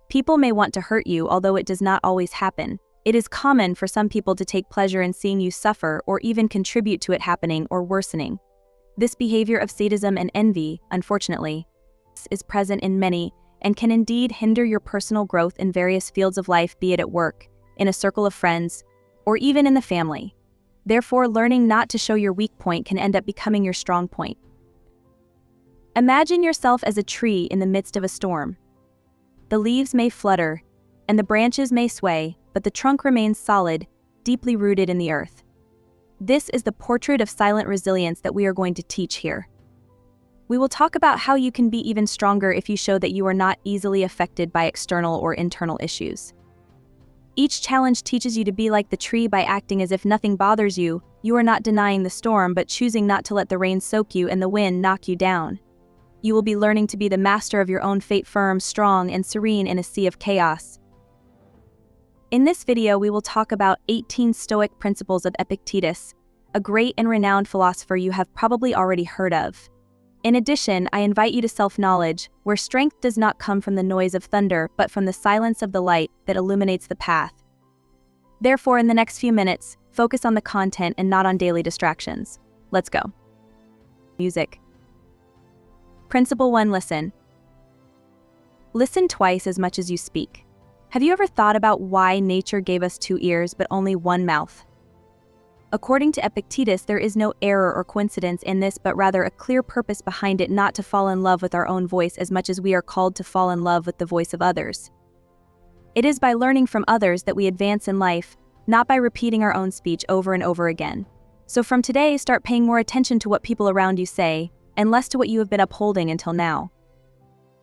People may want to hurt you, although it does not always happen. It is common for some people to take pleasure in seeing you suffer or even contribute to it happening or worsening. This behavior of sadism and envy, unfortunately, is present in many and can indeed hinder your personal growth in various fields of life, be it at work, in a circle of friends, or even in the family. Therefore, learning not to show your weak point can end up becoming your strong point. Imagine yourself as a tree in the midst of a storm. The leaves may flutter, and the branches may sway, but the trunk remains solid, deeply rooted in the earth. This is the portrait of silent resilience that we are going to teach here. We will talk about how you can be even stronger if you show that you are not easily affected by external or internal issues. Each challenge teaches you to be like the tree by acting as if nothing bothers you. You are not denying the storm, but choosing not to let the rain soak you and the wind knock you down. You will be learning to be the master of your own fate, firm, strong, and serene in a sea of chaos. In this video, we will talk about 18 Stoic principles of Epictetus, a great and renowned philosopher you have probably already heard of. In addition, I invite you to self-knowledge, where strength does not come from the noise of thunder, but from the silence of the light that illuminates the path. Therefore, in the next few minutes, focus on the content and not on daily distractions. Let's go. Music. Principle 1. Listen. Listen twice as much as you speak. Have you ever thought about why nature gave us 2 ears but only 1 mouth? According to Epictetus, there is no error or coincidence in this, but rather a clear purpose behind it, not to fall in love with our own voice as much as we are called to fall in love with the voice of others. It is by learning from others that we advance in life, not by repeating our own speech over and over again. So from today, start paying more attention to what people around you say, and less to what you have been upholding until now.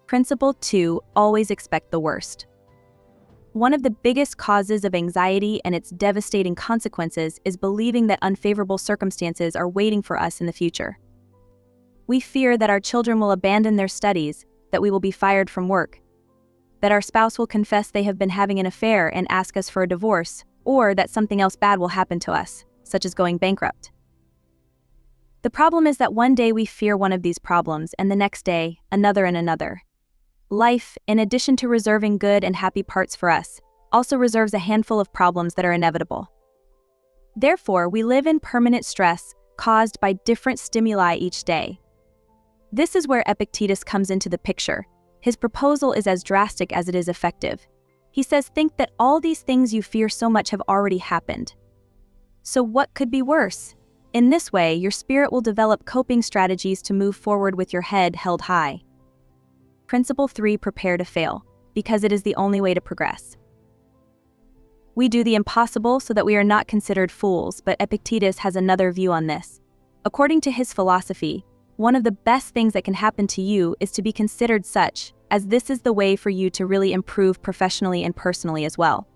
Principle 2. Always expect the worst. One of the biggest causes of anxiety and its devastating consequences is believing that unfavorable circumstances are waiting for us in the future. We fear that our children will abandon their studies, that we will be fired from work, that our spouse will confess they have been having an affair and ask us for a divorce, or that something else bad will happen to us, such as going bankrupt. The problem is that one day we fear one of these problems, and the next day, another and another. Life, in addition to reserving good and happy parts for us, also reserves a handful of problems that are inevitable. Therefore, we live in permanent stress caused by different stimuli each day. This is where Epictetus comes into the picture. His proposal is as drastic as it is effective. He says, think that all these things you fear so much have already happened. So what could be worse? In this way, your spirit will develop coping strategies to move forward with your head held high. Principle 3. Prepare to fail, because it is the only way to progress. We do the impossible so that we are not considered fools, but Epictetus has another view on this. According to his philosophy, one of the best things that can happen to you is to be considered such, as this is the way for you to really improve professionally and personally as well.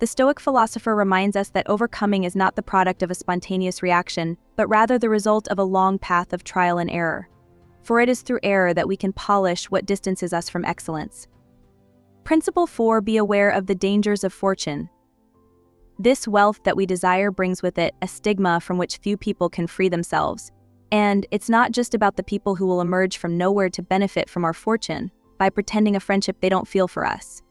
The Stoic philosopher reminds us that overcoming is not the product of a spontaneous reaction, but rather the result of a long path of trial and error. For it is through error that we can polish what distances us from excellence. Principle 4. Be aware of the dangers of fortune. This wealth that we desire brings with it a stigma from which few people can free themselves. And it's not just about the people who will emerge from nowhere to benefit from our fortune by pretending a friendship they don't feel for us.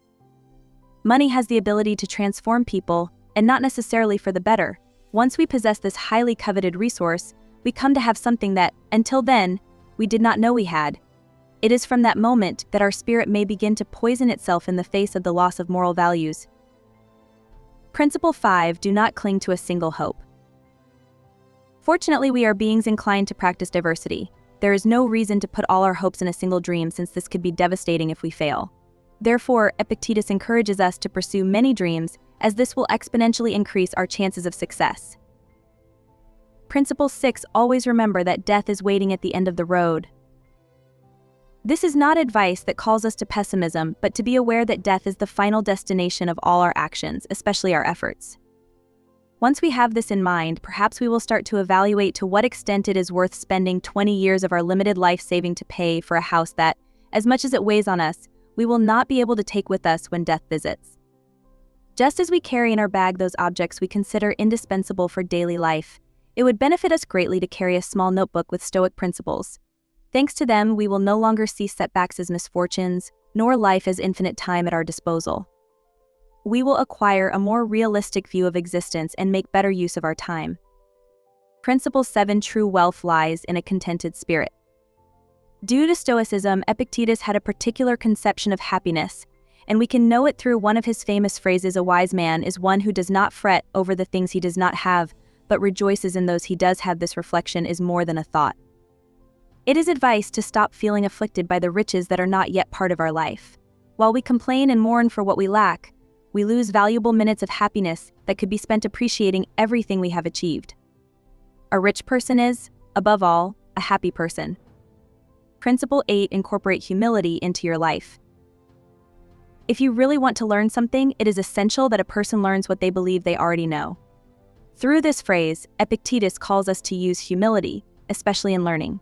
Money has the ability to transform people, and not necessarily for the better. Once we possess this highly coveted resource, we come to have something that, until then, we did not know we had. It is from that moment that our spirit may begin to poison itself in the face of the loss of moral values. Principle 5. Do not cling to a single hope. Fortunately, we are beings inclined to practice diversity. There is no reason to put all our hopes in a single dream, since this could be devastating if we fail. Therefore, Epictetus encourages us to pursue many dreams, as this will exponentially increase our chances of success. Principle 6. Always remember that death is waiting at the end of the road. This is not advice that calls us to pessimism, but to be aware that death is the final destination of all our actions, especially our efforts. Once we have this in mind, perhaps we will start to evaluate to what extent it is worth spending 20 years of our limited life saving to pay for a house that, as much as it weighs on us, we will not be able to take with us when death visits. Just as we carry in our bag those objects we consider indispensable for daily life, it would benefit us greatly to carry a small notebook with Stoic principles. Thanks to them, we will no longer see setbacks as misfortunes, nor life as infinite time at our disposal. We will acquire a more realistic view of existence and make better use of our time. Principle 7. True wealth lies in a contented spirit. Due to Stoicism, Epictetus had a particular conception of happiness, and we can know it through one of his famous phrases: "A wise man is one who does not fret over the things he does not have, but rejoices in those he does have." This reflection is more than a thought. It is advice to stop feeling afflicted by the riches that are not yet part of our life. While we complain and mourn for what we lack, we lose valuable minutes of happiness that could be spent appreciating everything we have achieved. A rich person is, above all, a happy person. Principle 8. Incorporate humility into your life. If you really want to learn something, it is essential that a person learns what they believe they already know. Through this phrase, Epictetus calls us to use humility, especially in learning.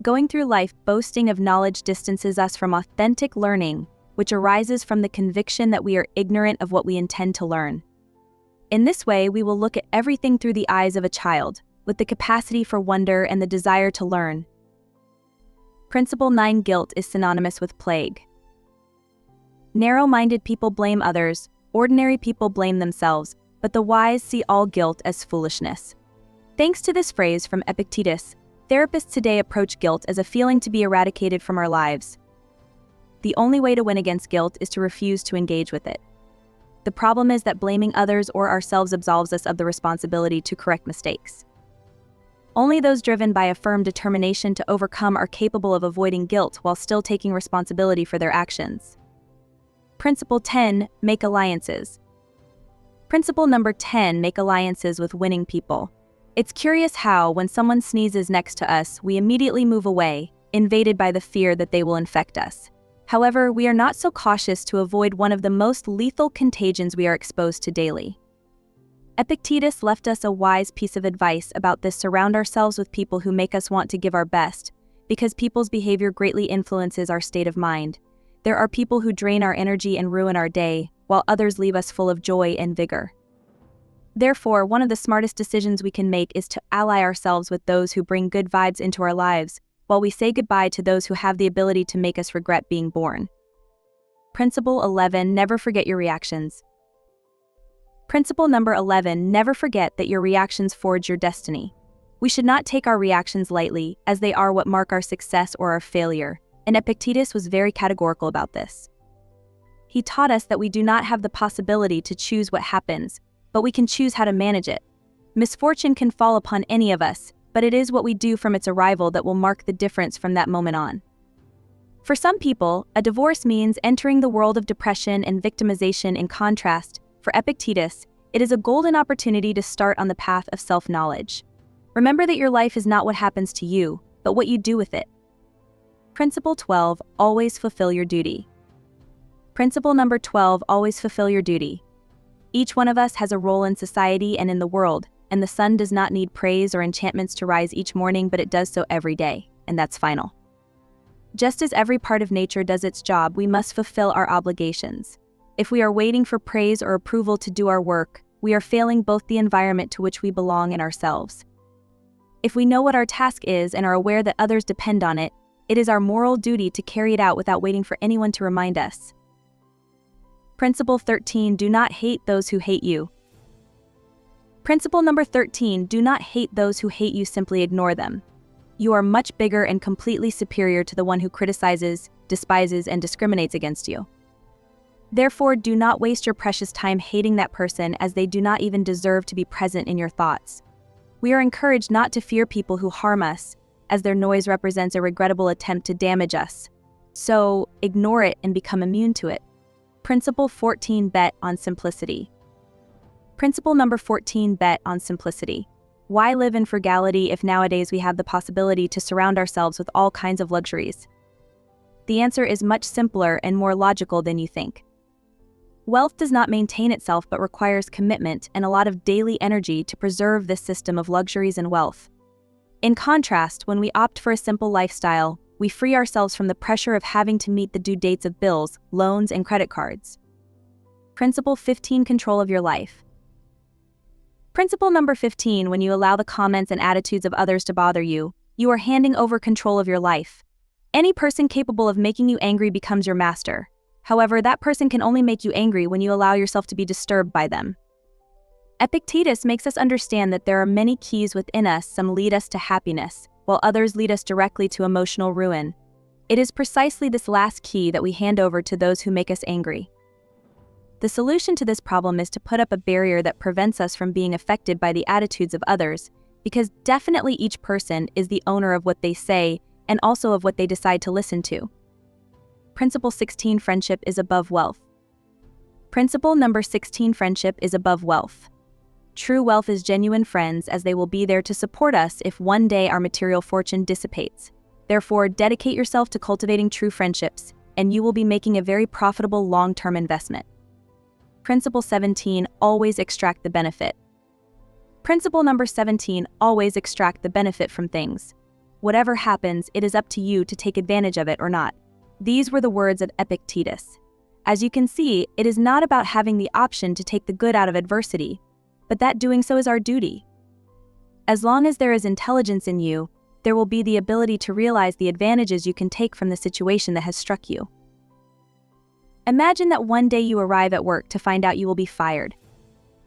Going through life boasting of knowledge distances us from authentic learning, which arises from the conviction that we are ignorant of what we intend to learn. In this way, we will look at everything through the eyes of a child, with the capacity for wonder and the desire to learn. Principle 9. Guilt is synonymous with plague. Narrow-minded people blame others, ordinary people blame themselves, but the wise see all guilt as foolishness. Thanks to this phrase from Epictetus, therapists today approach guilt as a feeling to be eradicated from our lives. The only way to win against guilt is to refuse to engage with it. The problem is that blaming others or ourselves absolves us of the responsibility to correct mistakes. Only those driven by a firm determination to overcome are capable of avoiding guilt while still taking responsibility for their actions. Principle 10. Make alliances. Principle number 10. Make alliances with winning people. It's curious how, when someone sneezes next to us, we immediately move away, invaded by the fear that they will infect us. However, we are not so cautious to avoid one of the most lethal contagions we are exposed to daily. Epictetus left us a wise piece of advice about this: surround ourselves with people who make us want to give our best, because people's behavior greatly influences our state of mind. There are people who drain our energy and ruin our day, while others leave us full of joy and vigor. Therefore, one of the smartest decisions we can make is to ally ourselves with those who bring good vibes into our lives, while we say goodbye to those who have the ability to make us regret being born. Principle 11. Never forget your reactions. Principle number 11. Never forget that your reactions forge your destiny. We should not take our reactions lightly, as they are what mark our success or our failure, and Epictetus was very categorical about this. He taught us that we do not have the possibility to choose what happens, but we can choose how to manage it. Misfortune can fall upon any of us, but it is what we do from its arrival that will mark the difference from that moment on. For some people, a divorce means entering the world of depression and victimization. In contrast, for Epictetus, it is a golden opportunity to start on the path of self-knowledge. Remember that your life is not what happens to you, but what you do with it. Principle 12. Always fulfill your duty. Principle number 12. Always fulfill your duty. Each one of us has a role in society and in the world, and the sun does not need praise or enchantments to rise each morning, but it does so every day, and that's final. Just as every part of nature does its job, we must fulfill our obligations. If we are waiting for praise or approval to do our work, we are failing both the environment to which we belong and ourselves. If we know what our task is and are aware that others depend on it, it is our moral duty to carry it out without waiting for anyone to remind us. Principle 13. Do not hate those who hate you. Principle number 13. Do not hate those who hate you, simply ignore them. You are much bigger and completely superior to the one who criticizes, despises, and discriminates against you. Therefore, do not waste your precious time hating that person, as they do not even deserve to be present in your thoughts. We are encouraged not to fear people who harm us, as their noise represents a regrettable attempt to damage us. So, ignore it and become immune to it. Principle 14. Bet on simplicity. Principle number 14. Bet on simplicity. Why live in frugality if nowadays we have the possibility to surround ourselves with all kinds of luxuries? The answer is much simpler and more logical than you think. Wealth does not maintain itself but requires commitment and a lot of daily energy to preserve this system of luxuries and wealth. In contrast, when we opt for a simple lifestyle, we free ourselves from the pressure of having to meet the due dates of bills, loans, and credit cards. Principle 15. Control of your life. Principle number 15. When you allow the comments and attitudes of others to bother you, you are handing over control of your life. Any person capable of making you angry becomes your master. However, that person can only make you angry when you allow yourself to be disturbed by them. Epictetus makes us understand that there are many keys within us. Some lead us to happiness, while others lead us directly to emotional ruin. It is precisely this last key that we hand over to those who make us angry. The solution to this problem is to put up a barrier that prevents us from being affected by the attitudes of others, because definitely each person is the owner of what they say and also of what they decide to listen to. Principle 16: Friendship is above wealth. Principle number 16: Friendship is above wealth. True wealth is genuine friends, as they will be there to support us if one day our material fortune dissipates. Therefore, dedicate yourself to cultivating true friendships, and you will be making a very profitable long-term investment. Principle 17: Always extract the benefit. Principle number 17: Always extract the benefit from things. Whatever happens, it is up to you to take advantage of it or not. These were the words of Epictetus. As you can see, it is not about having the option to take the good out of adversity, but that doing so is our duty. As long as there is intelligence in you, there will be the ability to realize the advantages you can take from the situation that has struck you. Imagine that one day you arrive at work to find out you will be fired.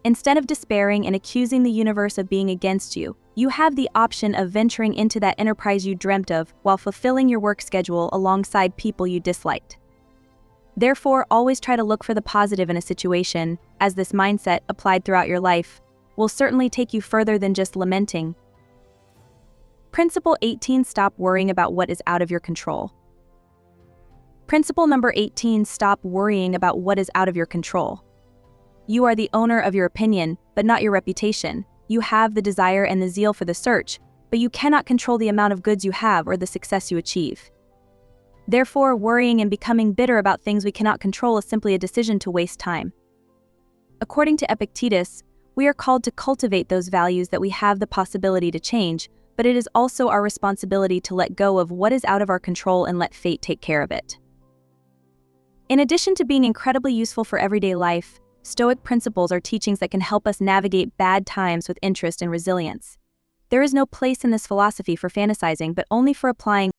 Instead of despairing and accusing the universe of being against you, you have the option of venturing into that enterprise you dreamt of while fulfilling your work schedule alongside people you disliked. Therefore, always try to look for the positive in a situation, as this mindset, applied throughout your life, will certainly take you further than just lamenting. Principle 18: Stop worrying about what is out of your control. Principle number 18: Stop worrying about what is out of your control. You are the owner of your opinion, but not your reputation. You have the desire and the zeal for the search, but you cannot control the amount of goods you have or the success you achieve. Therefore, worrying and becoming bitter about things we cannot control is simply a decision to waste time. According to Epictetus, we are called to cultivate those values that we have the possibility to change, but it is also our responsibility to let go of what is out of our control and let fate take care of it. In addition to being incredibly useful for everyday life, Stoic principles are teachings that can help us navigate bad times with interest and resilience. There is no place in this philosophy for fantasizing, but only for applying